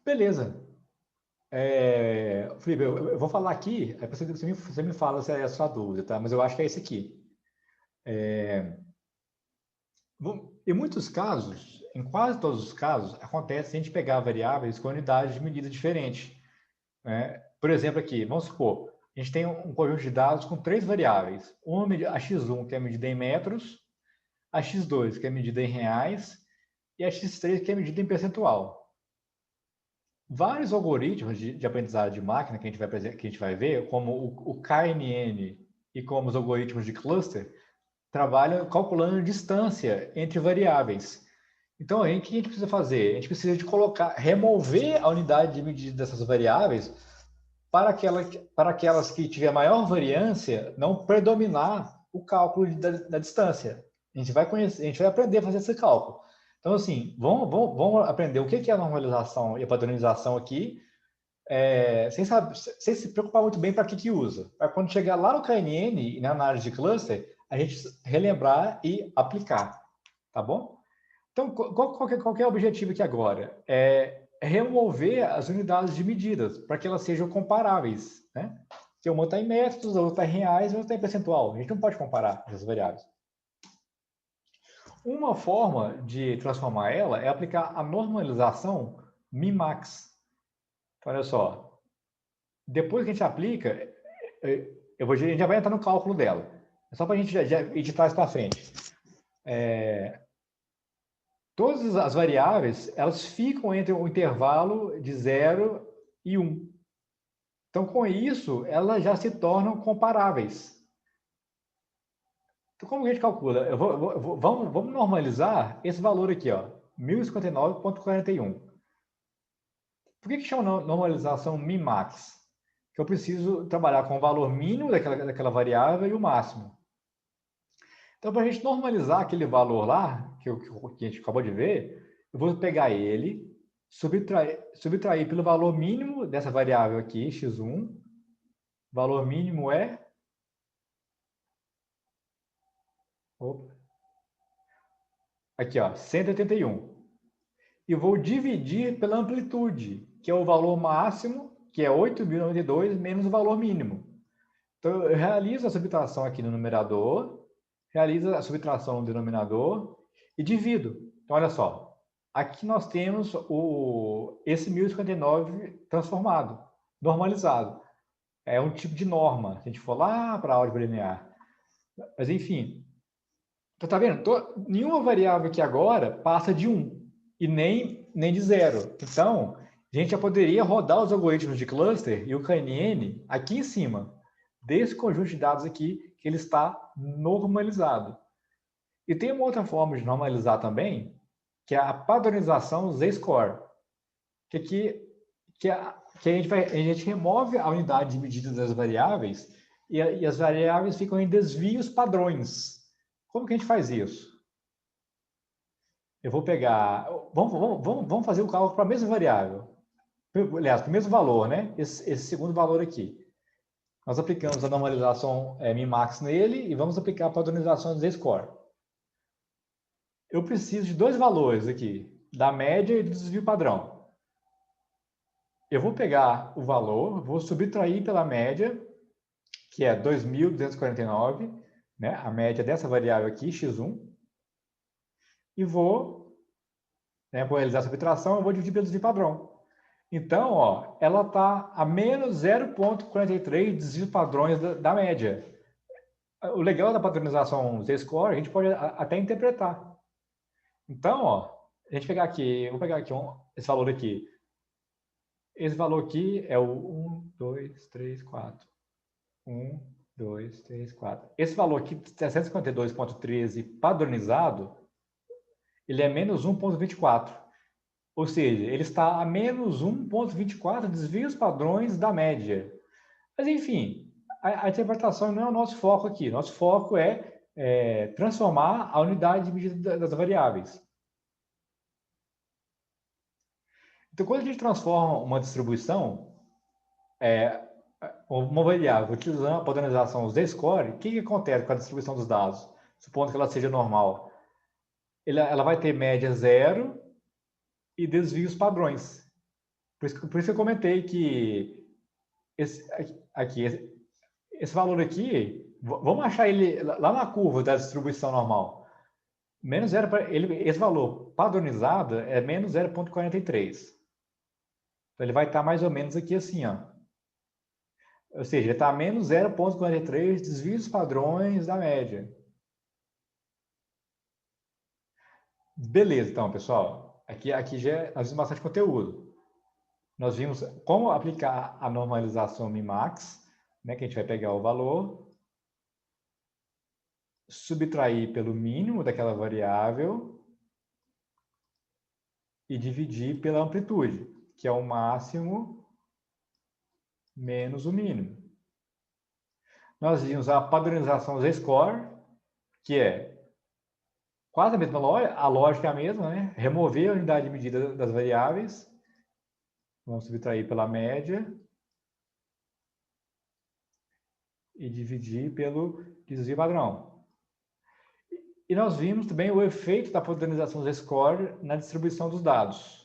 Beleza. Felipe, eu vou falar aqui, aí você me fala se é a sua dúvida, tá? Mas eu acho que é esse aqui. Em muitos casos, em quase todos os casos, acontece a gente pegar variáveis com unidades de medida diferentes, né? Por exemplo, aqui, vamos supor, a gente tem um conjunto de dados com três variáveis. A x1, que é medida em metros, a x2, que é medida em reais, e a x3, que é medida em percentual. Vários algoritmos de aprendizado de máquina que a gente vai ver, como o KNN e como os algoritmos de cluster, trabalham calculando distância entre variáveis. Então, o que a gente precisa fazer? A gente precisa de remover a unidade de medida dessas variáveis para aquelas que tiver maior variância não predominar o cálculo da distância. A gente vai aprender a fazer esse cálculo. Então, assim, vamos aprender o que é a normalização e a padronização aqui, sem se preocupar muito bem para que usa. Para quando chegar lá no KNN e na análise de cluster, a gente relembrar e aplicar, tá bom? Então, qual que é o objetivo aqui agora? É remover as unidades de medidas para que elas sejam comparáveis, né? Se uma está em metros, a outra está em reais, a outra está em percentual. A gente não pode comparar essas variáveis. Uma forma de transformar ela é aplicar a normalização min-max. Então, olha só. Depois que a gente aplica, a gente já vai entrar no cálculo dela. É só para a gente já editar isso para frente. Todas as variáveis, elas ficam entre o intervalo de 0 e 1. Então, com isso, elas já se tornam comparáveis. Então, como que a gente calcula? Vamos normalizar esse valor aqui, ó, 1059,41. Por que chama normalização min-max? Que eu preciso trabalhar com o valor mínimo daquela variável e o máximo. Então, para a gente normalizar aquele valor lá, que a gente acabou de ver, eu vou pegar ele, subtrair pelo valor mínimo dessa variável aqui, x1. O valor mínimo é... Opa, aqui, ó, 181. E vou dividir pela amplitude, que é o valor máximo, que é 8.092, menos o valor mínimo. Então, eu realizo a subtração aqui no numerador, realizo a subtração no denominador e divido. Então, olha só. Aqui nós temos esse 1059 transformado, normalizado. É um tipo de norma, se a gente for lá para a álgebra linear. Mas, enfim. Então, tá vendo? Nenhuma variável aqui agora passa de 1 e nem de 0. Então, a gente já poderia rodar os algoritmos de cluster e o KNN aqui em cima, desse conjunto de dados aqui, que ele está normalizado. E tem uma outra forma de normalizar também, que é a padronização Z-score, que a gente remove a unidade de medida das variáveis e as variáveis ficam em desvios padrões. Como que a gente faz isso? Eu vou pegar... Vamos fazer o cálculo para a mesma variável. Aliás, para o mesmo valor, né? Esse segundo valor aqui. Nós aplicamos a normalização min-max nele e vamos aplicar a padronização Z-score. Eu preciso de dois valores aqui, da média e do desvio padrão. Eu vou pegar o valor, vou subtrair pela média, que é 2.249, né? A média dessa variável aqui, x1, e vou realizar a subtração, eu vou dividir pelo desvio padrão. Então, ó, ela está a menos 0,43 desvios padrões da média. O legal da padronização Z-score, a gente pode até interpretar. Então, ó, a gente pegar aqui, vou pegar aqui esse valor aqui. Esse valor aqui é o 1, 2, 3, 4. 1, 2, 3, 4. Esse valor aqui, 752,13 padronizado, ele é menos 1,24. Ou seja, ele está a menos 1,24 desvios padrões da média. Mas, enfim, a interpretação não é o nosso foco aqui. Nosso foco é transformar a unidade de medida das variáveis. Então, quando a gente transforma uma distribuição, uma variável, utilizando a padronização Z-score, o que acontece com a distribuição dos dados? Supondo que ela seja normal. Ela vai ter média zero e desvios padrões. Por isso eu comentei que esse valor aqui, vamos achar ele lá na curva da distribuição normal. Menos 0, esse valor padronizado é menos 0,43. Então, ele vai estar mais ou menos aqui assim, ó. Ou seja, ele está a menos 0,43 desvios padrões da média. Beleza, então, pessoal. Aqui já nós vimos bastante conteúdo. Nós vimos como aplicar a normalização Minimax, né, que a gente vai pegar o valor, subtrair pelo mínimo daquela variável e dividir pela amplitude, que é o máximo menos o mínimo. Nós vimos a padronização Z-score, que é quase a mesma lógica, a lógica é a mesma, né? Remover a unidade de medida das variáveis, vamos subtrair pela média e dividir pelo desvio padrão. E nós vimos também o efeito da padronização Z-score na distribuição dos dados.